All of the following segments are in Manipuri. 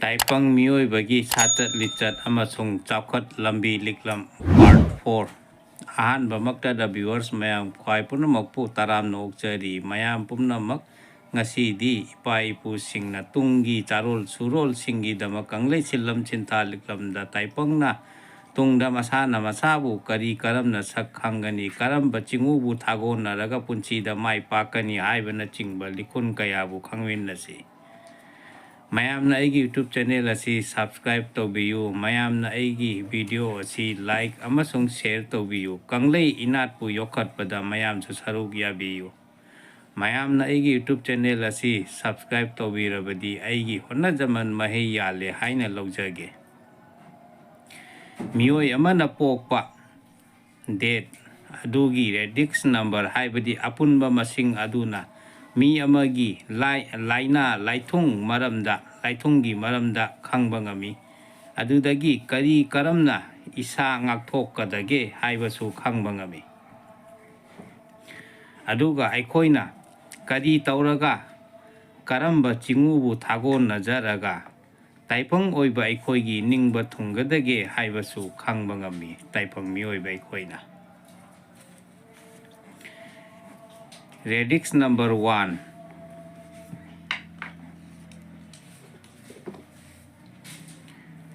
ꯇꯥꯏꯄꯪ ꯃꯤꯑꯣꯏꯕꯒꯤ ꯁꯥꯆꯠ ꯂꯤꯆꯠ ꯑꯃꯁꯨꯡ ꯆꯥꯎꯈꯠ ꯂꯝꯕꯤ ꯂꯤꯛꯂꯝ ꯄꯥꯔꯠ 4 ꯑꯍꯥꯟꯕꯃꯛꯇꯗ ꯚꯤꯌꯨꯋꯔꯁ ꯃꯌꯥꯝ ꯈ꯭ꯋꯥꯏ ꯄꯨꯝꯅꯃꯛꯄꯨ ꯇꯔꯥꯝꯅ ꯑꯣꯛꯆꯔꯤ. ꯃꯌꯥꯝ ꯄꯨꯝꯅꯃꯛ ꯉꯁꯤꯗꯤ ꯏꯄꯥ ꯏꯄꯨꯁꯤꯡꯅ ꯇꯨꯡꯒꯤ ꯆꯥꯔꯣꯜ ꯁꯨꯔꯣꯜꯁꯤꯡꯒꯤꯗꯃꯛ ꯀꯪꯂꯩ ꯁꯤꯜꯂꯝ ꯁꯤꯟꯊꯥ ꯂꯤꯛꯂꯝꯗ ꯇꯥꯏꯄꯪꯅ ꯇꯨꯡꯗ ꯃꯁꯥꯅ ꯃꯁꯥꯕꯨ ꯀꯔꯝꯅ ꯁꯛ ꯈꯪꯒꯅꯤ, ꯀꯔꯝꯕ ꯆꯤꯉꯨꯕꯨ ꯊꯥꯒꯣꯟꯅꯔꯒ ꯄꯨꯟꯁꯤꯗ ꯃꯥꯏ ꯄꯥꯛꯀꯅꯤ ꯍꯥꯏꯕꯅꯆꯤꯡꯕ ꯂꯤꯈꯨꯟ ꯀꯌꯥꯕꯨ ꯈꯪꯃꯤꯟꯅꯁꯤ. ꯃꯌꯥꯝꯅ ꯑꯩꯒꯤ ꯌꯨꯇ꯭ꯌꯨꯕ ꯆꯦꯅꯦꯜ ꯑꯁꯤ ꯁꯕꯁꯀ꯭ꯔꯥꯏꯕ ꯇꯧꯕꯤꯌꯨ. ꯃꯌꯥꯝꯅ ꯑꯩꯒꯤ ꯚꯤꯗꯤꯑꯣ ꯑꯁꯤ ꯂꯥꯏꯛ ꯑꯃꯁꯨꯡ ꯁꯦꯌꯔ ꯇꯧꯕꯤꯌꯨ. ꯀꯪꯂꯩ ꯏꯅꯥꯠꯄꯨ ꯌꯣꯛꯈꯠꯄꯗ ꯃꯌꯥꯝꯁꯨ ꯁꯔꯨꯛ ꯌꯥꯕꯤꯌꯨ. ꯃꯌꯥꯝꯅ ꯑꯩꯒꯤ ꯌꯨꯇ꯭ꯌꯨꯕ ꯆꯦꯅꯦꯜ ꯑꯁꯤ ꯁꯕꯁꯀ꯭ꯔꯥꯏꯕ ꯇꯧꯕꯤꯔꯕꯗꯤ ꯑꯩꯒꯤ ꯍꯣꯠꯅꯖꯃꯟ ꯃꯍꯩ ꯌꯥꯜꯂꯦ ꯍꯥꯏꯅ ꯂꯧꯖꯒꯦ. ꯃꯤꯑꯣꯏ ꯑꯃꯅ ꯄꯣꯛꯄ ꯗꯦꯠ ꯑꯗꯨꯒꯤ ꯔꯦꯗꯤꯛꯁ ꯅꯝꯕꯔ ꯍꯥꯏꯕꯗꯤ ꯑꯄꯨꯟꯕ ꯃꯁꯤꯡ ꯑꯗꯨꯅ ꯃꯤ ꯑꯃꯒꯤ ꯂꯥꯏꯅꯥ ꯂꯥꯏꯊꯨꯡꯒꯤ ꯃꯔꯝꯗ ꯈꯪꯕ ꯉꯝꯃꯤ. ꯑꯗꯨꯗꯒꯤ ꯀꯔꯝꯅ ꯏꯁꯥ ꯉꯥꯛꯊꯣꯛꯀꯗꯒꯦ ꯍꯥꯏꯕꯁꯨ ꯈꯪꯕ ꯉꯝꯃꯤ. ꯑꯗꯨꯒ ꯑꯩꯈꯣꯏꯅ ꯀꯔꯤ ꯇꯧꯔꯒ ꯀꯔꯝꯕ ꯆꯤꯉꯨꯕꯨ ꯊꯥꯒꯣꯟꯅꯖꯔꯒ ꯇꯥꯏꯄꯪ ꯑꯣꯏꯕ ꯑꯩꯈꯣꯏꯒꯤ ꯅꯤꯡꯕ ꯊꯨꯡꯒꯗꯒꯦ ꯍꯥꯏꯕꯁꯨ ꯈꯪꯕ ꯉꯝꯃꯤ. ꯇꯥꯏꯄꯪ ꯃꯤꯑꯣꯏꯕ ꯑꯩꯈꯣꯏꯅ ꯔꯦꯗꯤꯛꯁ ꯅꯝꯕꯔ 1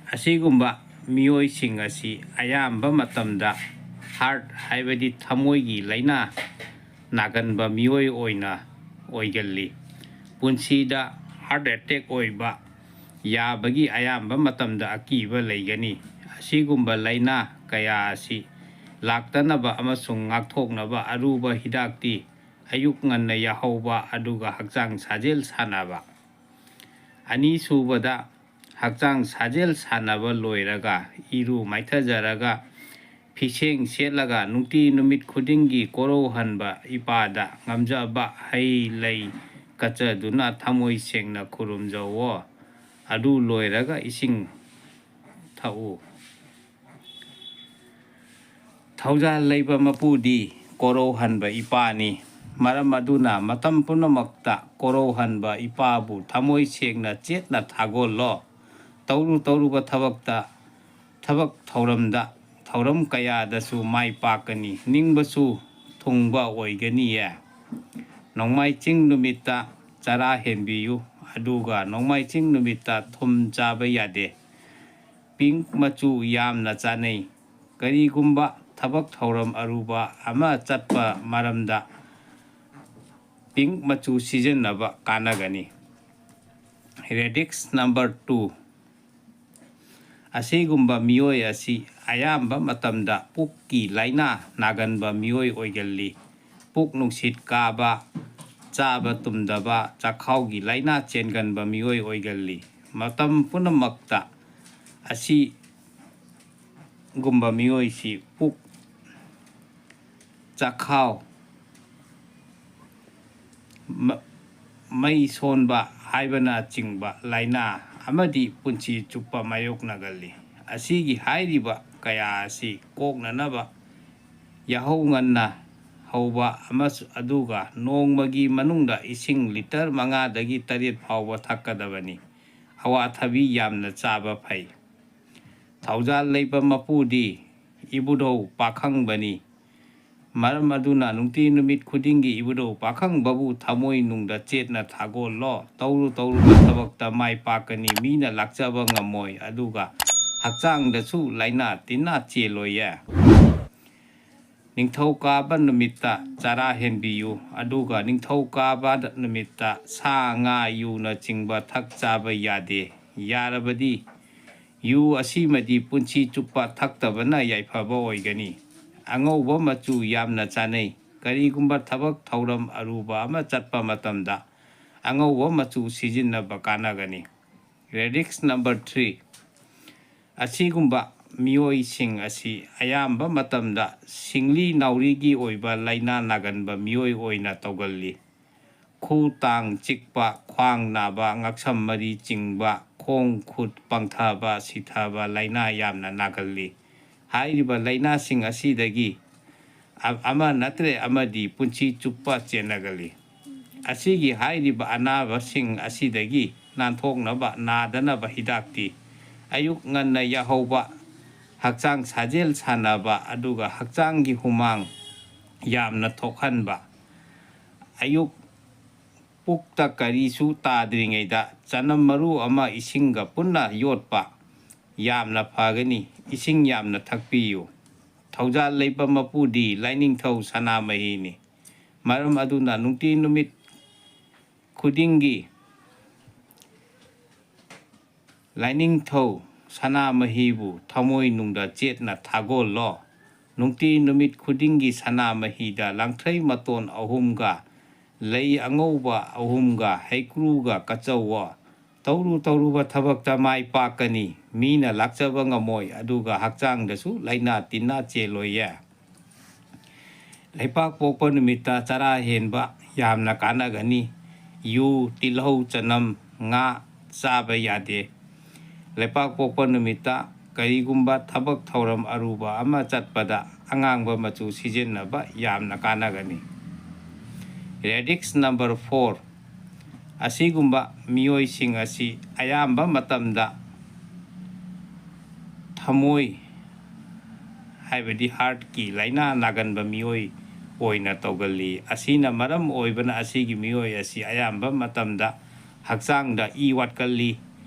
ꯑꯁꯤꯒꯨꯝꯕ ꯃꯤꯑꯣꯏꯁꯤꯡ ꯑꯁꯤ ꯑꯌꯥꯝꯕ ꯃꯇꯝꯗ ꯍꯥꯔꯠ ꯍꯥꯏꯕꯗꯤ ꯊꯃꯣꯏꯒꯤ ꯂꯥꯏꯅꯥ ꯅꯥꯒꯟꯕ ꯃꯤꯑꯣꯏ ꯑꯣꯏꯒꯜꯂꯤ. ꯄꯨꯟꯁꯤꯗ ꯍꯥꯔꯠ ꯑꯦꯇꯦꯛ ꯑꯣꯏꯕ ꯌꯥꯕꯒꯤ ꯑꯌꯥꯝꯕ ꯃꯇꯝꯗ ꯑꯀꯤꯕ ꯂꯩꯒꯅꯤ. ꯑꯁꯤꯒꯨꯝꯕ ꯂꯥꯏꯅꯥ ꯀꯌꯥ ꯑꯁꯤ ꯂꯥꯛꯇꯅꯕ ꯑꯃꯁꯨꯡ ꯉꯥꯛꯊꯣꯛꯅꯕ ꯑꯔꯨꯕ ꯍꯤꯗꯥꯛꯇꯤ ꯑꯌꯨꯛ ꯉꯟꯅ ꯌꯥꯍꯧꯕ ꯑꯗꯨꯒ ꯍꯛꯆꯥꯡ ꯁꯥꯖꯦꯜ ꯁꯥꯟꯅꯕ. ꯑꯅꯤꯁꯨꯕꯗ, ꯍꯛꯆꯥꯡ ꯁꯥꯖꯦꯜ ꯁꯥꯟꯅꯕ ꯂꯣꯏꯔꯒ ꯏꯔꯨ ꯃꯥꯏꯊꯖꯔꯒ ꯐꯤꯁꯦꯡ ꯁꯦꯠꯂꯒ ꯅꯨꯃꯤꯠ ꯈꯨꯗꯤꯡꯒꯤ ꯀꯣꯔꯧꯍꯟꯕ ꯏꯄꯥꯗ ꯉꯝꯖꯕ ꯍꯩ ꯂꯩ ꯀꯠꯆꯗꯨꯅ ꯊꯃꯣꯏ ꯁꯦꯡꯅ ꯈꯨꯔꯨꯝꯖꯧꯑꯣ. ꯑꯗꯨ ꯂꯣꯏꯔꯒ ꯏꯁꯤꯡ ꯊꯛꯎ. ꯊꯧꯖꯥꯜ ꯂꯩꯕ ꯃꯄꯨꯗꯤ ꯀꯣꯔꯧꯍꯟꯕ ꯏꯄꯥꯅꯤ. ꯃꯔꯝ ꯑꯗꯨꯅ ꯃꯇꯝ ꯄꯨꯝꯅꯃꯛꯇ ꯀꯣꯔꯧꯍꯟꯕ ꯏꯄꯥꯕꯨ ꯊꯃꯣꯏ ꯁꯦꯡꯅ ꯆꯦꯠꯅ ꯊꯥꯒꯣꯜꯂꯣ. ꯇꯧꯔꯨꯕ ꯊꯧꯔꯝ ꯀꯌꯥꯗꯁꯨ ꯃꯥꯏ ꯄꯥꯛꯀꯅꯤ, ꯅꯤꯡꯕꯁꯨ ꯊꯨꯡꯕ ꯑꯣꯏꯒꯅꯤꯌꯦ. ꯅꯣꯡꯃꯥꯏ ꯆꯤꯡ ꯅꯨꯃꯤꯠꯇ ꯆꯔꯥ ꯍꯦꯟꯕꯤꯌꯨ. ꯑꯗꯨꯒ ꯅꯣꯡꯃꯥꯏ ꯆꯤꯡ ꯅꯨꯃꯤꯠꯇ ꯊꯨꯝ ꯆꯥꯕ ꯌꯥꯗꯦ. ꯄꯤꯡꯛ ꯃꯆꯨ ꯌꯥꯝꯅ ꯆꯥꯅꯩ. ꯀꯔꯤꯒꯨꯝꯕ ꯊꯕꯛ ꯊꯧꯔꯝ ꯑꯔꯨꯕ ꯑꯃ ꯆꯠꯄ ꯃꯔꯝꯗ ꯄꯤꯡꯛ ꯃꯆꯨ ꯁꯤꯖꯤꯟꯅꯕ ꯀꯥꯟꯅꯒꯅꯤ. ꯔꯦꯗꯤꯛꯁ ꯅꯝꯕꯔ 2 ꯑꯁꯤꯒꯨꯝꯕ ꯃꯤꯑꯣꯏ ꯑꯁꯤ ꯑꯌꯥꯝꯕ ꯃꯇꯝꯗ ꯄꯨꯛꯀꯤ ꯂꯥꯏꯅꯥ ナꯒꯟꯕ ꯃꯤꯑꯣꯏ ꯑꯣꯏꯒꯜꯂꯤ. ꯄꯨꯛ ꯅꯨꯡꯁꯤꯠ ꯀꯥꯕ, ꯆꯥꯕ ꯇꯨꯝꯗꯕ, ꯆꯈꯥꯎꯒꯤ ꯂꯥꯏꯅꯥ ꯆꯦꯟꯒꯟꯕ ꯃꯤꯑꯣꯏ ꯑꯣꯏꯒꯜꯂꯤ. ꯃꯇꯝ ꯄꯨꯝꯅꯃꯛꯇ ꯑꯁꯤꯒꯨꯝꯕ ꯃꯤꯑꯣꯏꯁꯤ ꯄꯨꯛ, ꯆꯈꯥꯎ, ꯃꯩ ꯁꯣꯟꯕ ꯍꯥꯏꯕꯅꯆꯤꯡꯕ ꯂꯥꯏꯅꯥ ꯑꯃꯗꯤ ꯄꯨꯟꯁꯤ ꯆꯨꯞꯄ ꯃꯥꯌꯣꯛꯅꯒꯜꯂꯤ. ꯑꯁꯤꯒꯤ ꯍꯥꯏꯔꯤꯕ ꯀꯌꯥ ꯑꯁꯤ ꯀꯣꯛꯅꯅꯕ ꯌꯥꯍꯧ ꯉꯟꯅ ꯍꯧꯕ ꯑꯗꯨꯒ ꯅꯣꯡꯃꯒꯤ ꯃꯅꯨꯡꯗ ꯏꯁꯤꯡ ꯂꯤꯇꯔ 5ꯗꯒꯤ 7 ꯐꯥꯎꯕ ꯊꯛꯀꯗꯕꯅꯤ. ꯑꯋꯥꯊꯕꯤ ꯌꯥꯝꯅ ꯆꯥꯕ ꯐꯩ. ꯊꯧꯖꯥꯜ ꯂꯩꯕ ꯃꯄꯨꯗꯤ ꯏꯕꯨꯙꯧ ꯄꯥꯈꯪꯕꯅꯤ. ꯃꯔꯝ ꯑꯗꯨꯅ ꯅꯨꯃꯤꯠ ꯈꯨꯗꯤꯡꯒꯤ ꯏꯕꯨꯙꯧ ꯄꯥꯈꯪꯕꯕꯨ ꯊꯃꯣꯏ ꯅꯨꯡꯗ ꯆꯦꯠꯅ ꯊꯥꯒꯣꯜꯂꯣ. ꯇꯧꯔꯨꯕ ꯊꯕꯛꯇ ꯃꯥꯏ ꯄꯥꯛꯀꯅꯤ. ꯃꯤꯅ ꯂꯥꯛꯆꯕ ꯉꯝꯃꯣꯏ. ꯑꯗꯨꯒ ꯍꯛꯆꯥꯡꯗꯁꯨ ꯂꯥꯏꯅꯥ ꯇꯤꯟꯅꯥ ꯆꯦꯜꯂꯣꯏꯌꯦ. ꯅꯤꯡꯊꯧꯀꯥꯕ ꯅꯨꯃꯤꯠꯇ ꯆꯔꯥ ꯍꯦꯟꯕꯤꯌꯨ. ꯑꯗꯨꯒ ꯅꯤꯡꯊꯧꯀꯥꯕ ꯅꯨꯃꯤꯠꯇ ꯁꯥ, ꯉꯥ, ꯌꯨꯅꯆꯤꯡꯕ ꯆꯥꯕ ꯌꯥꯗꯦ. ꯌꯥꯔꯕꯗꯤ ꯌꯨ ꯑꯁꯤꯃꯗꯤ ꯄꯨꯟꯁꯤ ꯆꯨꯞꯄ ꯊꯛꯇꯕꯅ ꯌꯥꯏꯐꯕ ꯑꯣꯏꯒꯅꯤ. ꯑꯉꯧꯕ ꯃꯆꯨ ꯌꯥꯝꯅ ꯆꯥꯅꯩ. ꯀꯔꯤꯒꯨꯝꯕ ꯊꯕꯛ ꯊꯧꯔꯝ ꯑꯔꯨꯕ ꯑꯃ ꯆꯠꯄ ꯃꯇꯝꯗ ꯑꯉꯧꯕ ꯃꯆꯨ ꯁꯤꯖꯤꯟꯅꯕ ꯀꯥꯟꯅꯒꯅꯤ. ꯔꯦꯗꯤꯛꯁ ꯅꯝꯕꯔ 3 ꯑꯁꯤꯒꯨꯝꯕ ꯃꯤꯑꯣꯏꯁꯤꯡ ꯑꯁꯤ ꯑꯌꯥꯝꯕ ꯃꯇꯝꯗ ꯁꯤꯡꯂꯤ ꯅꯥꯎꯔꯤꯒꯤ ꯑꯣꯏꯕ ꯂꯥꯏꯅꯥ ꯅꯥꯒꯟꯕ ꯃꯤꯑꯣꯏ ꯑꯣꯏꯅ ꯇꯧꯒꯜꯂꯤ. ꯈꯨ ꯇꯥꯡ ꯆꯤꯛꯄ, ꯈ꯭ꯋꯥꯡ ꯅꯥꯕ, ꯉꯛꯁꯝ ꯃꯔꯤ ꯆꯤꯡꯕ, ꯈꯣꯡ ꯈꯨꯠ ꯄꯪꯊꯕ ꯁꯤꯊꯕ ꯂꯥꯏꯅꯥ ꯌꯥꯝꯅ ꯅꯥꯒꯜꯂꯤ. ꯍꯥꯏꯔꯤꯕ ꯂꯥꯏꯅꯥꯁꯤꯡ ꯑꯁꯤꯗꯒꯤ ꯑꯃ ꯅꯠꯇ꯭ꯔꯦ ꯑꯃꯗꯤ ꯄꯨꯟꯁꯤ ꯆꯨꯞꯄ ꯆꯦꯟꯅꯒꯜꯂꯤ. ꯑꯁꯤꯒꯤ ꯍꯥꯏꯔꯤꯕ ꯑꯅꯥꯕꯁꯤꯡ ꯑꯁꯤꯗꯒꯤ ꯅꯥꯟꯊꯣꯛꯅꯕ ꯅꯥꯗꯅꯕ ꯍꯤꯗꯥꯛꯇꯤ ꯑꯌꯨꯛ ꯉꯟꯅ ꯌꯥꯍꯧꯕ, ꯍꯛꯆꯥꯡ ꯁꯥꯖꯦꯜ ꯁꯥꯟꯅꯕ, ꯑꯗꯨꯒ ꯍꯛꯆꯥꯡꯒꯤ humang ꯌꯥꯝꯅ ꯊꯣꯛꯍꯟꯕ, ꯑꯌꯨꯛ ꯄꯨꯛꯇ ꯀꯔꯤꯁꯨ ꯇꯥꯗ꯭ꯔꯤꯉꯩꯗ ꯆꯅꯝ ꯃꯔꯨ ꯑꯃ ꯏꯁꯤꯡꯒ ꯄꯨꯟꯅ ꯌꯣꯠꯄ ꯌꯥꯝꯅ ꯐꯒꯅꯤ꯫ ꯏꯁꯤꯡ ꯌꯥꯝꯅ ꯊꯛꯄꯤꯌꯨ꯫ ꯊꯧꯖꯥꯜ ꯂꯩꯕ ꯃꯄꯨꯗꯤ ꯂꯥꯏꯅꯤꯡꯊꯧ ꯁꯅꯥꯃꯍꯤꯅꯤ, ꯃꯔꯝ ꯑꯗꯨꯅ ꯅꯨꯡꯇꯤ ꯅꯨꯃꯤꯠ ꯈꯨꯗꯤꯡꯒꯤ ꯂꯥꯏꯅꯤꯡꯊꯧ ꯁꯅꯥꯃꯍꯤꯕꯨ ꯊꯃꯣꯏꯅꯨꯡꯗ ꯆꯦꯠꯅ ꯊꯥꯒꯣꯜꯂꯣ꯫ ꯅꯨꯡꯇꯤ ꯅꯨꯃꯤꯠ ꯈꯨꯗꯤꯡꯒꯤ ꯁꯅꯥꯃꯍꯤꯗ ꯂꯥꯡꯊ꯭ꯔꯩ ꯃꯇꯣꯟ 3ꯒ ꯂꯩ ꯑꯉꯧꯕ 3ꯒ ꯍꯩꯀ꯭ꯔꯨꯒ ꯀꯠꯆꯧꯋꯣ꯫ ꯇꯧꯔꯨ ꯇꯧꯔꯨꯕ ꯊꯕꯛꯇ ꯃꯥꯏ ꯄꯥꯛꯀꯅꯤ, ꯃꯤꯅ ꯂꯥꯛꯆꯕ ꯉꯝꯃꯣꯏ, ꯑꯗꯨꯒ ꯍꯛꯆꯥꯡꯗꯁꯨ ꯂꯩꯅꯥ ꯇꯤꯟꯅꯥ ꯆꯦꯜꯂꯣꯏꯌꯦ꯫ ꯂꯩꯄꯥꯛꯄꯣꯛꯄ ꯅꯨꯃꯤꯠꯇ ꯆꯔꯥ ꯍꯦꯟꯕ ꯌꯥꯝꯅ ꯀꯥꯟꯅꯒꯅꯤ꯫ ꯌꯨ, ꯇꯤꯜꯍꯧ, ꯆꯅꯝ, ꯉꯥ ꯆꯥꯕ ꯌꯥꯗꯦ꯫ ꯂꯩꯄꯥꯛꯄꯣꯛꯄ ꯅꯨꯃꯤꯠꯇ ꯀꯔꯤꯒꯨꯝꯕ ꯊꯕꯛ ꯊꯧꯔꯝ ꯑꯔꯨꯕ ꯑꯃ ꯆꯠꯄꯗ ꯑꯉꯥꯡꯕ ꯃꯆꯨ ꯁꯤꯖꯤꯟꯅꯕ ꯌꯥꯝꯅ ꯀꯥꯟꯅꯒꯅꯤ꯫ ꯔꯦꯗꯤꯛꯁ ꯅꯝꯕꯔ 4 ꯑꯁꯤꯒꯨꯝꯕ ꯃꯤꯑꯣꯏꯁꯤꯡ ꯑꯁꯤ ꯑꯌꯥꯝꯕ ꯃꯇꯝꯗ ꯊꯃꯣꯏ ꯍꯥꯏꯕꯗꯤ ꯍꯥꯔꯠꯀꯤ ꯂꯥꯏꯅꯥ ꯅꯥꯒꯟꯕ ꯃꯤꯑꯣꯏ ꯑꯣꯏꯅ ꯇꯧꯒꯜꯂꯤ꯫ ꯑꯁꯤꯅ ꯃꯔꯝ ꯑꯣꯏꯕꯅ ꯑꯁꯤꯒꯤ ꯃꯤꯑꯣꯏ ꯑꯁꯤ ꯑꯌꯥꯝꯕ ꯃꯇꯝꯗ ꯍꯛꯆꯥꯡꯗ ꯏ ꯋꯥꯠꯀꯜꯂꯤ,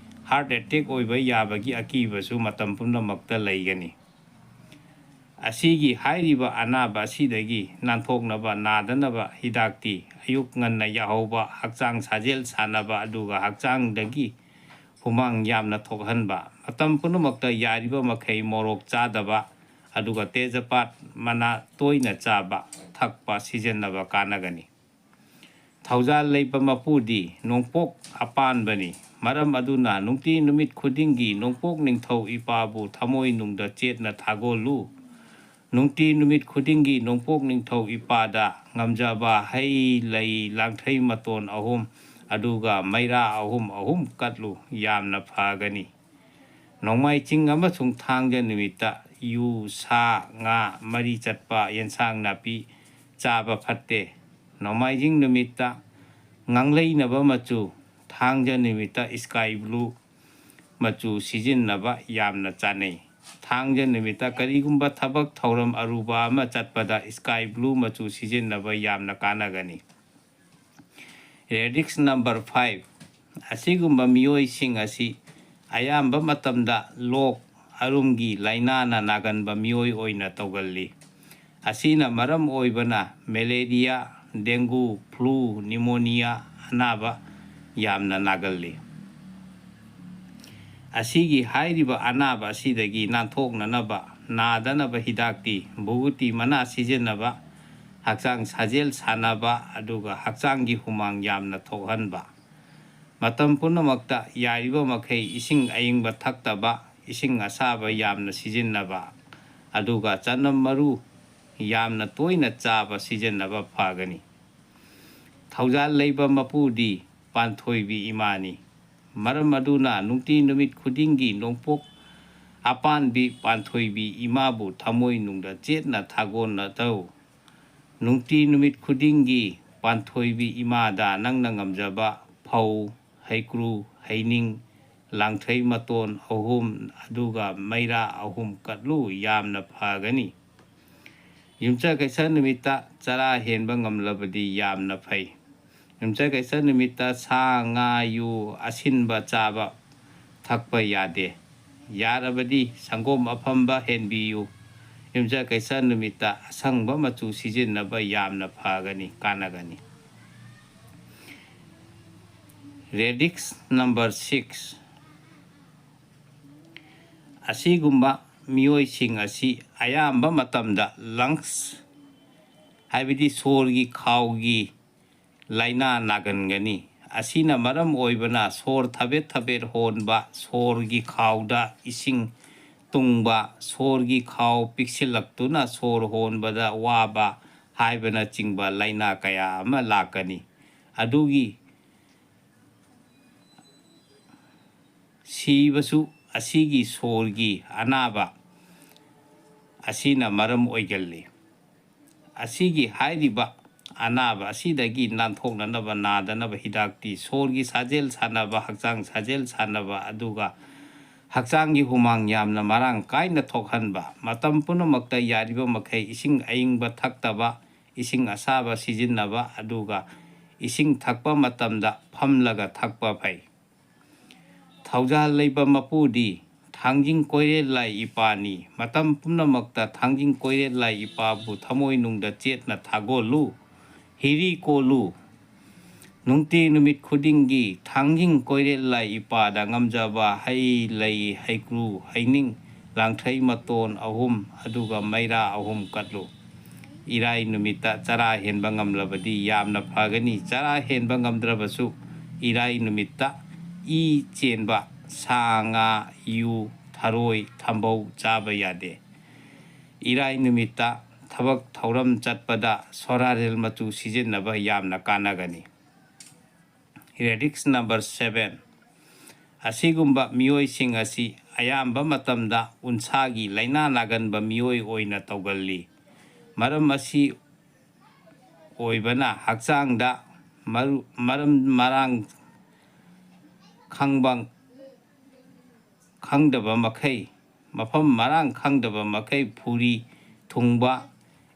ꯍꯥꯔꯠ ꯑꯦꯇꯦꯛ ꯑꯣꯏꯕ ꯌꯥꯕꯒꯤ ꯑꯀꯤꯕꯁꯨ ꯃꯇꯝ ꯄꯨꯝꯅꯃꯛꯇ ꯂꯩꯒꯅꯤ꯫ ꯑꯁꯤꯒꯤ ꯍꯥꯏꯔꯤꯕ ꯑꯅꯥꯕ ꯑꯁꯤꯗꯒꯤ ꯅꯥꯟꯊꯣꯛꯅꯕ ꯅꯥꯗꯅꯕ ꯍꯤꯗꯥꯛꯇꯤ ꯑꯌꯨꯛ ꯉꯟꯅ ꯌꯥꯍꯧꯕ, ꯍꯛꯆꯥꯡ ꯁꯥꯖꯦꯜ ꯁꯥꯟꯅꯕ, ꯑꯗꯨꯒ ꯍꯛꯆꯥꯡꯗꯒꯤ ꯍꯨꯃꯥꯡ ꯌꯥꯝꯅ ꯊꯣꯛꯍꯟꯕ, ꯃꯇꯝ ꯄꯨꯝꯅꯃꯛꯇ ꯌꯥꯔꯤꯕ ꯃꯈꯩ ꯃꯣꯔꯣꯛ ꯆꯥꯗꯕ, ꯑꯗꯨꯒ ꯇꯦꯖꯄꯥꯠ ꯃꯅꯥ ꯇꯣꯏꯅ ꯆꯥꯕ, ꯊꯛꯄ, ꯁꯤꯖꯤꯟꯅꯕ ꯀꯥꯟꯅꯒꯅꯤ꯫ ꯊꯧꯖꯥꯜ ꯂꯩꯕ ꯃꯄꯨꯗꯤ ꯅꯣꯡꯄꯣꯛ ꯑꯄꯥꯟꯕꯅꯤ, ꯃꯔꯝ ꯑꯗꯨꯅ ꯅꯨꯡꯇꯤ ꯅꯨꯃꯤꯠ ꯈꯨꯗꯤꯡꯒꯤ ꯅꯣꯡꯄꯣꯛ ꯅꯤꯡꯊꯧ ꯏꯄꯥꯕꯨ ꯊꯃꯣꯏꯅꯨꯡꯗ ꯆꯦꯠꯅ ꯊꯥꯒꯣꯜꯂꯨ꯫ ꯅꯨꯡꯇꯤ ꯅꯨꯃꯤꯠ ꯈꯨꯗꯤꯡꯒꯤ ꯅꯣꯡꯄꯣꯛ ꯅꯤꯡꯊꯧ ꯏꯄꯥꯗ ꯉꯝꯖꯕ ꯍꯩ ꯂꯩ ꯂꯥꯡꯊ꯭ꯔꯩ ꯃꯇꯣꯟ 3 ꯑꯗꯨꯒ ꯃꯩꯔꯥ 3 ꯀꯠꯂꯨ, ꯌꯥꯝꯅ ꯐꯒꯅꯤ꯫ ꯅꯣꯡꯃꯥꯏꯆꯤꯡ ꯑꯃꯁꯨꯡ ꯊꯥꯡꯖ ꯅꯨꯃꯤꯠꯇ ꯌꯨ, ꯁꯥ, ꯉꯥ, ꯃꯔꯤ ꯆꯠꯄ ꯌꯦꯟꯁꯥꯡ ꯅꯥꯄꯤ ꯆꯥꯕ ꯐꯠꯇꯦ꯫ ꯅꯣꯡꯃꯥꯏꯖꯤꯡ ꯅꯨꯃꯤꯠꯇ ꯉꯥꯡꯂꯩꯅꯕ ꯃꯆꯨ, ꯊꯥꯡꯖ ꯅꯨꯃꯤꯠꯇ ꯁ꯭ꯀꯥꯏ ꯕ꯭ꯂꯨ ꯃꯆꯨ ꯁꯤꯖꯤꯟꯅꯕ ꯌꯥꯝꯅ ꯆꯥꯅꯩ꯫ ꯊꯥꯡꯖ ꯅꯨꯃꯤꯠꯇ ꯀꯔꯤꯒꯨꯝꯕ ꯊꯕꯛ ꯊꯧꯔꯝ ꯑꯔꯨꯕ ꯑꯃ ꯆꯠꯄꯗ ꯁ꯭ꯀꯥꯏ ꯕ꯭ꯂꯨ ꯃꯆꯨ ꯁꯤꯖꯤꯟꯅꯕ ꯌꯥꯝꯅ ꯀꯥꯟꯅꯒꯅꯤ꯫ ꯔꯦꯗꯤꯛꯁ ꯅꯝꯕꯔ 5 ꯑꯁꯤꯒꯨꯝꯕ ꯃꯤꯑꯣꯏꯁꯤꯡ ꯑꯁꯤ ꯑꯌꯥꯝꯕ ꯃꯇꯝꯗ ꯂꯣꯛ ꯑꯔꯨꯝꯒꯤ ꯂꯥꯏꯅꯥꯅ ꯅꯥꯒꯟꯕ ꯃꯤꯑꯣꯏ ꯑꯣꯏꯅ ꯇꯧꯒꯜꯂꯤ꯫ ꯑꯁꯤꯅ ꯃꯔꯝ ꯑꯣꯏꯕꯅ ꯃꯦꯂꯦꯔꯤꯌꯥ, ꯗꯦꯡꯒꯨ, ꯐ꯭ꯂꯨ, ꯅꯤꯃꯣꯅꯤꯌꯥ ꯑꯅꯥꯕ ꯌꯥꯝꯅ ꯅꯥꯒꯜꯂꯤ꯫ ꯑꯁꯤꯒꯤ ꯍꯥꯏꯔꯤꯕ ꯑꯅꯥꯕ ꯑꯁꯤꯗꯒꯤ ꯅꯥꯟꯊꯣꯛꯅꯅꯕ ꯅꯥꯗꯅꯕ ꯍꯤꯗꯥꯛꯇꯤ ꯚꯨꯕꯨꯇꯤ ꯃꯅꯥ ꯁꯤꯖꯤꯟꯅꯕ, ꯍꯛꯆꯥꯡ ꯁꯥꯖꯦꯜ ꯁꯥꯟꯅꯕ, ꯑꯗꯨꯒ ꯍꯛꯆꯥꯡꯒꯤ ꯍꯨꯃꯥꯡ ꯌꯥꯝꯅ ꯊꯣꯛꯍꯟꯕ, ꯃꯇꯝ ꯄꯨꯝꯅꯃꯛꯇ ꯌꯥꯔꯤꯕ ꯃꯈꯩ ꯏꯁꯤꯡ ꯑꯏꯪꯕ ꯊꯛꯇꯕ, ꯏꯁꯤꯡ ꯑꯁꯥꯕ ꯌꯥꯝꯅ ꯁꯤꯖꯤꯟꯅꯕ, ꯑꯗꯨꯒ ꯆꯅꯝ ꯃꯔꯨ ꯌꯥꯝꯅ ꯇꯣꯏꯅ ꯆꯥꯕ ꯁꯤꯖꯤꯟꯅꯕ ꯐꯒꯅꯤ꯫ ꯊꯧꯖꯥꯜ ꯂꯩꯕ ꯃꯄꯨꯗꯤ ꯄꯥꯟꯊꯣꯏꯕꯤ ꯏꯃꯥꯅꯤ, ꯃꯔꯝ ꯑꯗꯨꯅ ꯅꯨꯡꯇꯤ ꯅꯨꯃꯤꯠ ꯈꯨꯗꯤꯡꯒꯤ ꯅꯣꯡꯄꯣꯛ ꯑꯄꯥꯟꯕꯤ ꯄꯥꯟꯊꯣꯏꯕꯤ ꯏꯃꯥꯕꯨ ꯊꯃꯣꯏꯅꯨꯡꯗ ꯆꯦꯠꯅ ꯊꯥꯒꯣꯟꯅꯗꯧ꯫ ꯅꯨꯡꯇꯤ ꯅꯨꯃꯤꯠ ꯈꯨꯗꯤꯡꯒꯤ ꯄꯥꯟꯊꯣꯏꯕꯤ ꯏꯃꯥꯗ ꯅꯪꯅ ꯉꯝꯖꯕ ꯐꯧ, ꯍꯩꯀ꯭ꯔꯨ, ꯍꯩꯅꯤꯡ, ꯂꯥꯡꯊ꯭ꯔꯩ ꯃꯇꯣꯟ 3 ꯑꯗꯨꯒ ꯃꯩꯔꯥ 3 ꯀꯠꯂꯨ, ꯌꯥꯝꯅ ꯐꯒꯅꯤ꯫ ꯌꯨꯝꯁꯀꯩꯁ ꯅꯨꯃꯤꯠꯇ ꯆꯔꯥ ꯍꯦꯟꯕ ꯉꯝꯂꯕꯗꯤ ꯌꯥꯝꯅ ꯐꯩ꯫ ꯌꯨꯝꯁꯀꯩꯁ ꯅꯨꯃꯤꯠꯇ ꯁꯥ, ꯉꯥ, ꯌꯨ ꯑꯁꯤꯟꯕ ꯆꯥꯕ, ꯊꯛꯄ ꯌꯥꯗꯦ꯫ ꯌꯥꯔꯕꯗꯤ ꯁꯪꯒꯣꯝ ꯑꯐꯝꯕ ꯍꯦꯟꯕꯤꯌꯨ꯫ ꯌꯨꯝꯁꯀꯩꯁ ꯅꯨꯃꯤꯠꯇ ꯑꯁꯪꯕ ꯃꯆꯨ ꯁꯤꯖꯤꯟꯅꯕ ꯌꯥꯝꯅ ꯐꯒꯅꯤ, ꯀꯥꯟꯅꯒꯅꯤ꯫ ꯔꯦꯗꯤꯛꯁ ꯅꯝꯕꯔ 6 ꯑꯁꯤꯒꯨꯝꯕ ꯃꯤꯑꯣꯏꯁꯤꯡ ꯑꯁꯤ ꯑꯌꯥꯝꯕ ꯃꯇꯝꯗ ꯂꯪꯁ ꯍꯥꯏꯕꯗꯤ ꯁꯣꯔꯒꯤ ꯈꯥꯎꯒꯤ ꯂꯥꯏꯅꯥ ꯅꯥꯒꯟꯒꯅꯤ꯫ ꯑꯁꯤꯅ ꯃꯔꯝ ꯑꯣꯏꯕꯅ ꯁꯣꯔ ꯊꯕꯦꯠ ꯊꯕꯦꯠ ꯍꯣꯟꯕ, ꯁꯣꯔꯒꯤ ꯈꯥꯎꯗ ꯏꯁꯤꯡ ꯇꯨꯡꯕ, ꯁꯣꯔꯒꯤ ꯈꯥꯎ ꯄꯤꯛꯁꯤꯜꯂꯛꯇꯨꯅ ꯁꯣꯔ ꯍꯣꯟꯕꯗ ꯋꯥꯕ ꯍꯥꯏꯕꯅꯆꯤꯡꯕ ꯂꯥꯏꯅꯥ ꯀꯌꯥ ꯑꯃ ꯂꯥꯛꯀꯅꯤ꯫ ꯑꯗꯨꯒꯤ ꯁꯤꯕꯁꯨ ꯑꯁꯤꯒꯤ ꯁꯣꯔꯒꯤ ꯑꯅꯥꯕ ꯑꯁꯤꯅ ꯃꯔꯝ ꯑꯣꯏꯒꯜꯂꯤ꯫ ꯑꯁꯤꯒꯤ ꯍꯥꯏꯔꯤꯕ ꯑꯅꯥꯕ ꯑꯁꯤꯗꯒꯤ ꯅꯥꯟꯊꯣꯛꯅꯅꯕ ꯅꯥꯗꯅꯕ ꯍꯤꯗꯥꯛꯇꯤ ꯁꯣꯔꯒꯤ ꯁꯥꯖꯦꯜ ꯁꯥꯟꯅꯕ, ꯍꯛꯆꯥꯡ ꯁꯥꯖꯦꯜ ꯁꯥꯟꯅꯕ, ꯑꯗꯨꯒ ꯍꯛꯆꯥꯡꯒꯤ ꯍꯨꯃꯥꯡ ꯌꯥꯝꯅ ꯃꯔꯥꯡ ꯀꯥꯏꯅ ꯊꯣꯛꯍꯟꯕ, ꯃꯇꯝ ꯄꯨꯝꯅꯃꯛꯇ ꯌꯥꯔꯤꯕ ꯃꯈꯩ ꯏꯁꯤꯡ ꯑꯏꯪꯕ ꯊꯛꯇꯕ, ꯏꯁꯤꯡ ꯑꯁꯥꯕ ꯁꯤꯖꯤꯟꯅꯕ, ꯑꯗꯨꯒ ꯏꯁꯤꯡ ꯊꯛꯄ ꯃꯇꯝꯗ ꯐꯝꯂꯒ ꯊꯛꯄ ꯐꯩ꯫ ꯊꯧꯖꯥꯜ ꯂꯩꯕ ꯃꯄꯨꯗꯤ ꯊꯥꯡꯖꯤꯡ ꯀꯣꯏꯔꯦꯜ ꯂꯥꯏ ꯏꯄꯥꯅꯤ, ꯃꯇꯝ ꯄꯨꯝꯅꯃꯛꯇ ꯊꯥꯡꯖꯤꯡ ꯀꯣꯏꯔꯦꯜ ꯂꯥꯏ ꯏꯄꯥꯕꯨ ꯊꯃꯣꯏꯅꯨꯡꯗ ꯆꯦꯠꯅ ꯊꯥꯒꯣꯜꯂꯨ, ꯍꯤꯔꯤ ꯀꯣꯜꯂꯨ꯫ ꯅꯨꯡꯇꯤ ꯅꯨꯃꯤꯠ ꯈꯨꯗꯤꯡꯒꯤ ꯊꯥꯡꯖꯤꯡ ꯀꯣꯏꯔꯦꯜ ꯂꯥꯏ ꯏꯄꯥꯗ ꯉꯝꯖꯕ ꯍꯩ ꯂꯩ, ꯍꯩꯀ꯭ꯔꯨ ꯍꯩꯅꯤꯡ, ꯂꯥꯡꯊ꯭ꯔꯩ ꯃꯇꯣꯟ 3 ꯑꯗꯨꯒ ꯃꯩꯔꯥ 3 ꯀꯠꯂꯨ꯫ ꯏꯔꯥꯏ ꯅꯨꯃꯤꯠꯇ ꯆꯔꯥ ꯍꯦꯟꯕ ꯉꯝꯂꯕꯗꯤ ꯌꯥꯝꯅ ꯐꯒꯅꯤ꯫ ꯆꯔꯥ ꯍꯦꯟꯕ ꯉꯝꯗ꯭ꯔꯕꯁꯨ ꯏꯔꯥꯏ ꯅꯨꯃꯤꯠꯇ ꯏ ꯆꯦꯟꯕ ꯁꯥ, ꯉꯥ, ꯌꯨ, ꯊꯔꯣꯏ, ꯊꯝꯕꯧ ꯆꯥꯕ ꯌꯥꯗꯦ꯫ ꯏꯔꯥꯏ ꯅꯨꯃꯤꯠꯇ ꯊꯕꯛ ꯊꯧꯔꯝ ꯆꯠꯄꯗ ꯁꯣꯔꯥꯔꯦꯜ ꯃꯆꯨ ꯁꯤꯖꯤꯟꯅꯕ ꯌꯥꯝꯅ ꯀꯥꯟꯅꯒꯅꯤ꯫ ꯔꯦꯗꯤꯛꯁ ꯅꯝꯕꯔ 7, ꯑꯁꯤꯒꯨꯝꯕ ꯃꯤꯑꯣꯏꯁꯤꯡ ꯑꯁꯤ ꯑꯌꯥꯝꯕ ꯃꯇꯝꯗ ꯎꯟꯁꯥꯒꯤ ꯂꯥꯏꯅꯥ ꯅꯥꯒꯟꯕ ꯃꯤꯑꯣꯏ ꯑꯣꯏꯅ ꯇꯧꯒꯜꯂꯤ꯫ ꯃꯔꯝ ꯑꯁꯤ ꯑꯣꯏꯕꯅ ꯍꯛꯆꯥꯡꯗ ꯃꯔꯝ ꯈꯪꯗꯕ ꯃꯈꯩ ꯐꯨꯔꯤ ꯊꯨꯡꯕ,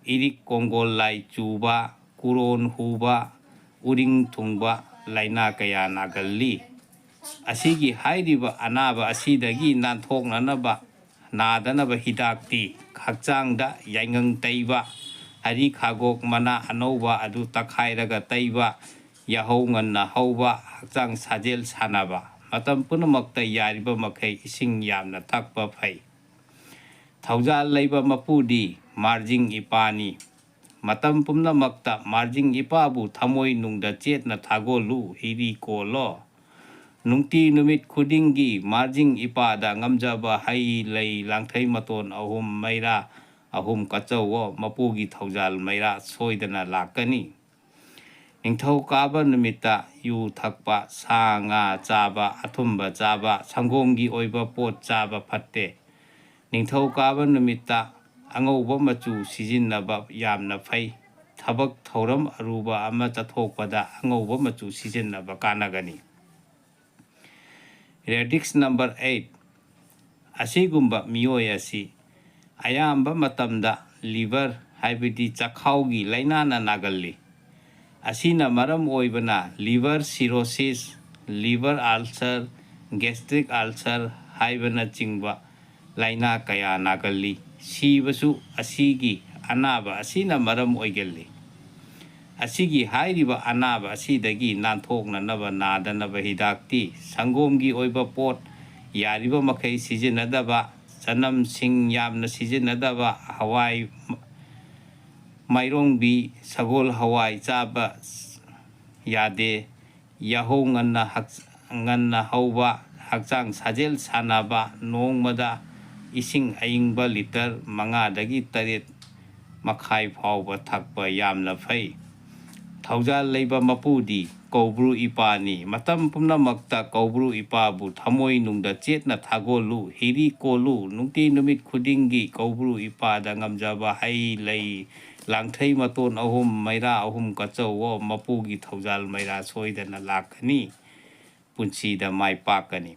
ꯏꯔꯤꯛ ꯀꯣꯡꯒꯣꯜ ꯂꯥꯏ ꯆꯨꯕ, ꯀꯨꯔꯣꯟ ꯍꯨꯕ, ꯎꯔꯤꯡ ꯊꯨꯡꯕ ꯂꯥꯏꯅꯥ ꯀꯌꯥ ꯅꯥꯒꯜꯂꯤ꯫ ꯑꯁꯤꯒꯤ ꯍꯥꯏꯔꯤꯕ ꯑꯅꯥꯕ ꯑꯁꯤꯗꯒꯤ ꯅꯥꯗꯅꯕ ꯍꯤꯗꯥꯛꯇꯤ ꯍꯛꯆꯥꯡꯗ ꯌꯥꯏꯉꯪ ꯇꯩꯕ, ꯍꯔꯤ ꯈꯥꯒꯣꯛ ꯃꯅꯥ ꯑꯅꯧꯕ ꯑꯗꯨ ꯇꯛꯈꯥꯏꯔꯒ ꯇꯩꯕ, ꯌꯥꯍꯧ ꯉꯟꯅ ꯍꯧꯕ, ꯍꯛꯆꯥꯡ ꯁꯥꯖꯦꯜ ꯁꯥꯟꯅꯕ, ꯃꯇꯝ ꯄꯨꯝꯅꯃꯛꯇ ꯌꯥꯔꯤꯕ ꯃꯈꯩ ꯏꯁꯤꯡ ꯌꯥꯝꯅ ꯊꯛꯄ ꯐꯩ꯫ ꯊꯧꯖꯥꯜ ꯂꯩꯕ ꯃꯄꯨꯗꯤ ꯃꯥꯔꯖꯤꯡ ꯏꯄꯥꯅꯤ, ꯃꯇꯝ ꯄꯨꯝꯅꯃꯛꯇ ꯃꯥꯔꯖꯤꯡ ꯏꯄꯥꯕꯨ ꯊꯃꯣꯏꯅꯨꯡꯗ ꯆꯦꯠꯅ ꯊꯥꯒꯣꯜꯂꯨ, ꯍꯤꯔꯤ ꯀꯣꯜꯂꯣ꯫ ꯅꯨꯡꯇꯤ ꯅꯨꯃꯤꯠ ꯈꯨꯗꯤꯡꯒꯤ ꯃꯥꯔꯖꯤꯡ ꯏꯄꯥꯗ ꯉꯝꯖꯕ ꯍꯩ ꯂꯩ, ꯂꯥꯡꯊ꯭ꯔꯩ ꯃꯇꯣꯟ 3, ꯃꯩꯔꯥ 3 ꯀꯠꯆꯧꯋꯣ, ꯃꯄꯨꯒꯤ ꯊꯧꯖꯥꯜ ꯃꯩꯔꯥ ꯁꯣꯏꯗꯅ ꯂꯥꯛꯀꯅꯤ꯫ ꯅꯤꯡꯊꯧꯀꯥꯕ ꯅꯨꯃꯤꯠꯇ ꯌꯨ ꯊꯛꯄ, ꯁꯥ ꯉꯥ ꯆꯥꯕ, ꯑꯊꯨꯝꯕ ꯆꯥꯕ, ꯁꯪꯒꯣꯝꯒꯤ ꯑꯣꯏꯕ ꯄꯣꯠ ꯆꯥꯕ ꯐꯠꯇꯦ꯫ ꯅꯤꯡꯊꯧꯀꯥꯕ ꯅꯨꯃꯤꯠꯇ ꯑꯉꯧꯕ ꯃꯆꯨ ꯁꯤꯖꯤꯟꯅꯕ ꯌꯥꯝꯅ ꯐꯩ꯫ ꯊꯕꯛ ꯊꯧꯔꯝ ꯑꯔꯨꯕ ꯑꯃ ꯆꯠꯊꯣꯛꯄꯗ ꯑꯉꯧꯕ ꯃꯆꯨ ꯁꯤꯖꯤꯟꯅꯕ ꯀꯥꯟꯅꯒꯅꯤ꯫ ꯔꯦꯗꯤꯛꯁ ꯅꯝꯕꯔ 8, ꯑꯁꯤꯒꯨꯝꯕ ꯃꯤꯑꯣꯏ ꯑꯁꯤ ꯑꯌꯥꯝꯕ ꯃꯇꯝꯗ ꯂꯤꯚꯔ ꯍꯥꯏꯕꯗꯤ ꯆꯈꯥꯎꯒꯤ ꯂꯥꯏꯅꯥꯅ ꯅꯥꯒꯜꯂꯤ꯫ ꯑꯁꯤꯅ ꯃꯔꯝ ꯑꯣꯏꯕꯅ liver cirrhosis, liver ulcer, gastric ulcer ꯍꯥꯏꯕꯅꯆꯤꯡꯕ ꯂꯥꯏꯅꯥ ꯀꯌꯥ ꯅꯥꯒꯜꯂꯤ꯫ ꯁꯤꯕꯁꯨ ꯑꯁꯤꯒꯤ ꯑꯅꯥꯕ ꯑꯁꯤꯅ ꯃꯔꯝ ꯑꯣꯏꯒꯜꯂꯤ꯫ ꯑꯁꯤꯒꯤ ꯍꯥꯏꯔꯤꯕ ꯑꯅꯥꯕ ꯑꯁꯤꯗꯒꯤ ꯅꯥꯗꯅꯕ ꯍꯤꯗꯥꯛꯇꯤ ꯁꯪꯒꯣꯝꯒꯤ ꯑꯣꯏꯕ ꯄꯣꯠ ꯌꯥꯔꯤꯕ ꯃꯈꯩ ꯁꯤꯖꯤꯟꯅꯗꯕ, ꯆꯅꯝ ꯁꯤꯡ ꯌꯥꯝꯅ ꯁꯤꯖꯤꯟꯅꯗꯕ, ꯍꯋꯥꯏ ꯃꯥꯏꯔꯣꯡꯕꯤ, ꯁꯒꯣꯜ ꯍꯋꯥꯏ ꯆꯥꯕ ꯌꯥꯗꯦ, ꯌꯥꯍꯧ ꯉꯟꯅ ꯍꯧꯕ, ꯍꯛꯆꯥꯡ ꯁꯥꯖꯦꯜ ꯁꯥꯟꯅꯕ, ꯅꯣꯡꯃꯗ ꯏꯁꯤꯡ ꯑꯏꯪꯕ ꯂꯤꯇꯔ 5-8.5 ꯐꯥꯎꯕ ꯊꯛꯄ ꯌꯥꯝꯅ ꯐꯩ꯫ ꯊꯧꯖꯥꯜ ꯂꯩꯕ ꯃꯄꯨꯗꯤ ꯀꯧꯕ꯭ꯔꯨ ꯏꯄꯥꯅꯤ, ꯃꯇꯝ ꯄꯨꯝꯅꯃꯛꯇ ꯀꯧꯕ꯭ꯔꯨ ꯏꯄꯥꯕꯨ ꯊꯃꯣꯏꯅꯨꯡꯗ ꯆꯦꯠꯅ ꯊꯥꯒꯣꯜꯂꯨ, ꯍꯤꯔꯤ ꯀꯣꯜꯂꯨ꯫ ꯅꯨꯡꯇꯤ ꯅꯨꯃꯤꯠ ꯈꯨꯗꯤꯡꯒꯤ ꯀꯧꯕ꯭ꯔꯨ ꯏꯄꯥꯗ ꯉꯝꯖꯕ ꯍꯩ ꯂꯩ, ꯂꯥꯡꯊ꯭ꯔꯩ ꯃꯇꯣꯟ 3, ꯃꯩꯔꯥ 3 ꯀꯠꯆꯧꯋꯣ, ꯃꯄꯨꯒꯤ ꯊꯧꯖꯥꯜ ꯃꯩꯔꯥ ꯁꯣꯏꯗꯅ ꯂꯥꯛꯀꯅꯤ, ꯄꯨꯟꯁꯤꯗ ꯃꯥꯏ ꯄꯥꯛꯀꯅꯤ꯫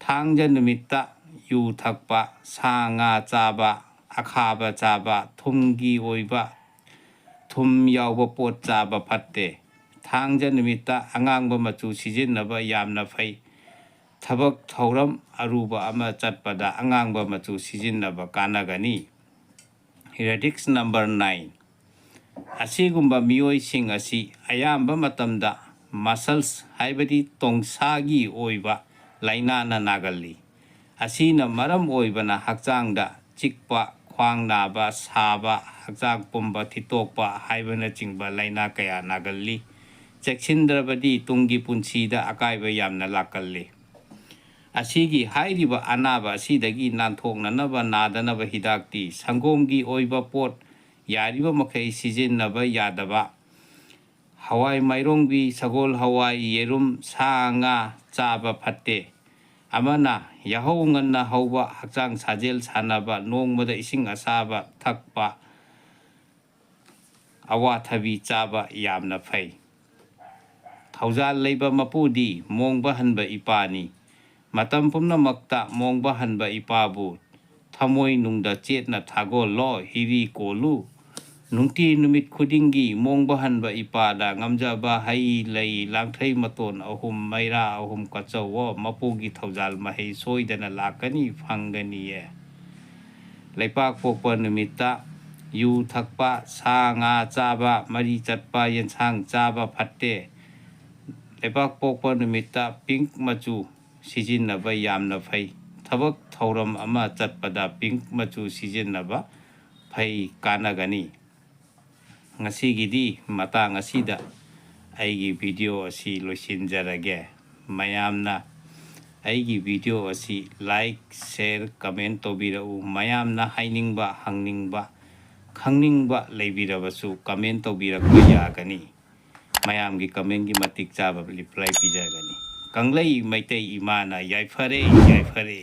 ꯊꯥꯡꯖ ꯅꯨꯃꯤꯠꯇ ꯌꯨ ꯊꯛꯄ, ꯁꯥ ꯉꯥ ꯆꯥꯕ, ꯑꯈꯥꯕ ꯆꯥꯕ, ꯊꯨꯝ ꯌꯥꯎꯕ ꯄꯣꯠ ꯆꯥꯕ ꯐꯠꯇꯦ꯫ ꯊꯥꯡꯖ ꯅꯨꯃꯤꯠꯇ ꯑꯉꯥꯡꯕ ꯃꯆꯨ ꯁꯤꯖꯤꯟꯅꯕ ꯌꯥꯝꯅ ꯐꯩ꯫ ꯊꯕꯛ ꯊꯧꯔꯝ ꯑꯔꯨꯕ ꯑꯃ ꯆꯠꯄꯗ ꯑꯉꯥꯡꯕ ꯃꯆꯨ ꯁꯤꯖꯤꯟꯅꯕ ꯀꯥꯟꯅꯒꯅꯤ꯫ ꯔꯦꯗꯤꯛꯁ ꯅꯝꯕꯔ 9, ꯑꯁꯤꯒꯨꯝꯕ ꯃꯤꯑꯣꯏꯁꯤꯡ ꯑꯁꯤ ꯑꯌꯥꯝꯕ ꯃꯇꯝꯗ ꯃꯁꯜꯁ ꯍꯥꯏꯕꯗꯤ ꯇꯣꯡꯁꯥꯒꯤ ꯑꯣꯏꯕ ꯂꯥꯏꯅꯥꯅ ꯅꯥꯒꯜꯂꯤ꯫ ꯑꯁꯤꯅ ꯃꯔꯝ ꯑꯣꯏꯕꯅ ꯍꯛꯆꯥꯡꯗ ꯆꯤꯛꯄ, ꯈ꯭ꯋꯥꯡ ꯅꯥꯕ, ꯁꯥꯕ, ꯍꯛꯆꯥꯡ ꯄꯨꯝꯕ ꯊꯤꯠꯇꯣꯛꯄ ꯍꯥꯏꯕꯅꯆꯤꯡꯕ ꯂꯥꯏꯅꯥ ꯀꯌꯥ ꯅꯥꯒꯜꯂꯤ꯫ ꯆꯦꯛꯁꯤꯟꯗ꯭ꯔꯕꯗꯤ ꯇꯨꯡꯒꯤ ꯄꯨꯟꯁꯤꯗ ꯑꯀꯥꯏꯕ ꯌꯥꯝꯅ ꯂꯥꯛꯀꯜꯂꯤ꯫ ꯑꯁꯤꯒꯤ ꯍꯥꯏꯔꯤꯕ ꯑꯅꯥꯕ ꯑꯁꯤꯗꯒꯤ ꯅꯥꯗꯅꯕ ꯍꯤꯗꯥꯛꯇꯤ ꯁꯪꯒꯣꯝꯒꯤ ꯑꯣꯏꯕ ꯄꯣꯠ ꯌꯥꯔꯤꯕ ꯃꯈꯩ ꯁꯤꯖꯤꯟꯅꯕ ꯌꯥꯗꯕ, ꯍꯋꯥꯏ ꯃꯥꯏꯔꯣꯡꯕꯤ, ꯁꯒꯣꯜ ꯍꯋꯥꯏ, ꯌꯦꯔꯨꯝ, ꯁꯥ ꯉꯥ ꯆꯥꯕ ꯐꯠꯇꯦ꯫ ꯑꯃꯅ ꯌꯥꯍꯧ ꯉꯟꯅ ꯍꯧꯕ, ꯍꯛꯆꯥꯡ ꯁꯥꯖꯦꯜ ꯁꯥꯟꯅꯕ, ꯅꯣꯡꯃꯗ ꯏꯁꯤꯡ ꯑꯁꯥꯕ ꯊꯛꯄ, ꯑꯋꯥꯊꯕꯤ ꯆꯥꯕ ꯌꯥꯝꯅ ꯐꯩ ꯊꯧꯖꯥꯜ ꯂꯩꯕ ꯃꯄꯨꯗꯤ ꯃꯣꯡꯕ ꯍꯟꯕ ꯏꯄꯥꯅꯤ ꯃꯇꯝ ꯄꯨꯝꯅꯃꯛꯇ ꯃꯣꯡꯕ ꯍꯟꯕ ꯏꯄꯥꯕꯨ ꯊꯃꯣꯏ ꯅꯨꯡꯗ ꯆꯦꯠꯅ ꯊꯥꯒꯣꯜꯂꯣ ꯍꯤꯔꯤ ꯀꯣꯜꯂꯨ ꯅꯨꯡꯇꯤ ꯅꯨꯃꯤꯠ ꯈꯨꯗꯤꯡꯒꯤ ꯃꯣꯡꯕ ꯍꯟꯕ ꯏꯄꯥꯗ ꯉꯝꯖꯕ ꯍꯩ ꯂꯩ ꯂꯥꯡꯊꯩ ꯃꯇꯣꯟ ꯑꯍꯨꯝ ꯃꯩꯔꯥ ꯑꯍꯨꯝ ꯀꯠꯆꯧꯋꯣ ꯃꯄꯨꯒꯤ ꯊꯧꯖꯥꯜ ꯃꯍꯩ ꯁꯣꯏꯗꯅ ꯂꯥꯛꯀꯅꯤ ꯐꯪꯒꯅꯤꯌꯦ ꯂꯩꯄꯥꯛ ꯄꯣꯛꯄ ꯅꯨꯃꯤꯠꯇ ꯌꯨ ꯊꯛꯄ ꯁꯥ ꯉꯥ ꯆꯥꯕ ꯃꯔꯤ ꯆꯠꯄ ꯌꯦꯟꯁꯥꯡ ꯆꯥꯕ ꯐꯠꯇꯦ ꯂꯩꯄꯥꯛ ꯄꯣꯛꯄ ꯅꯨꯃꯤꯠꯇ ꯄꯤꯡꯛ ꯃꯆꯨ ꯁꯤꯖꯤꯟꯅꯕ ꯌꯥꯝꯅ ꯐꯩ ꯊꯕꯛ ꯊꯧꯔꯝ ꯑꯃ ꯆꯠꯄꯗ ꯄꯤꯡꯛ ꯃꯆꯨ ꯁꯤꯖꯤꯟꯅꯕ ꯐꯩ ꯀꯥꯟꯅꯒꯅꯤ ꯉꯁꯤꯒꯤꯗꯤ ꯃꯇꯥꯡ ꯑꯁꯤꯗ ꯑꯩꯒꯤ ꯚꯤꯗꯤꯑꯣ ꯑꯁꯤ ꯂꯣꯏꯁꯤꯟꯖꯔꯒꯦ ꯃꯌꯥꯝꯅ ꯑꯩꯒꯤ ꯚꯤꯗꯤꯑꯣ ꯑꯁꯤ ꯂꯥꯏꯛ ꯁꯦꯌꯔ ꯀꯃꯦꯟ ꯇꯧꯕꯤꯔꯛꯎ ꯃꯌꯥꯝꯅ ꯍꯥꯏꯅꯤꯡꯕ ꯍꯪꯅꯤꯡꯕ ꯈꯪꯅꯤꯡꯕ ꯂꯩꯕꯤꯔꯕꯁꯨ ꯀꯃꯦꯟ ꯇꯧꯕꯤꯔꯛꯄ ꯌꯥꯒꯅꯤ ꯃꯌꯥꯝꯒꯤ ꯀꯃꯦꯟꯒꯤ ꯃꯇꯤꯛ ꯆꯥꯕ ꯔꯤꯄ꯭ꯂꯥꯏ ꯄꯤꯖꯒꯅꯤ ꯀꯪꯂꯩ ꯃꯩꯇꯩ ꯏꯃꯥꯅ ꯌꯥꯏꯐꯔꯦ ꯌꯥꯏꯐꯔꯦ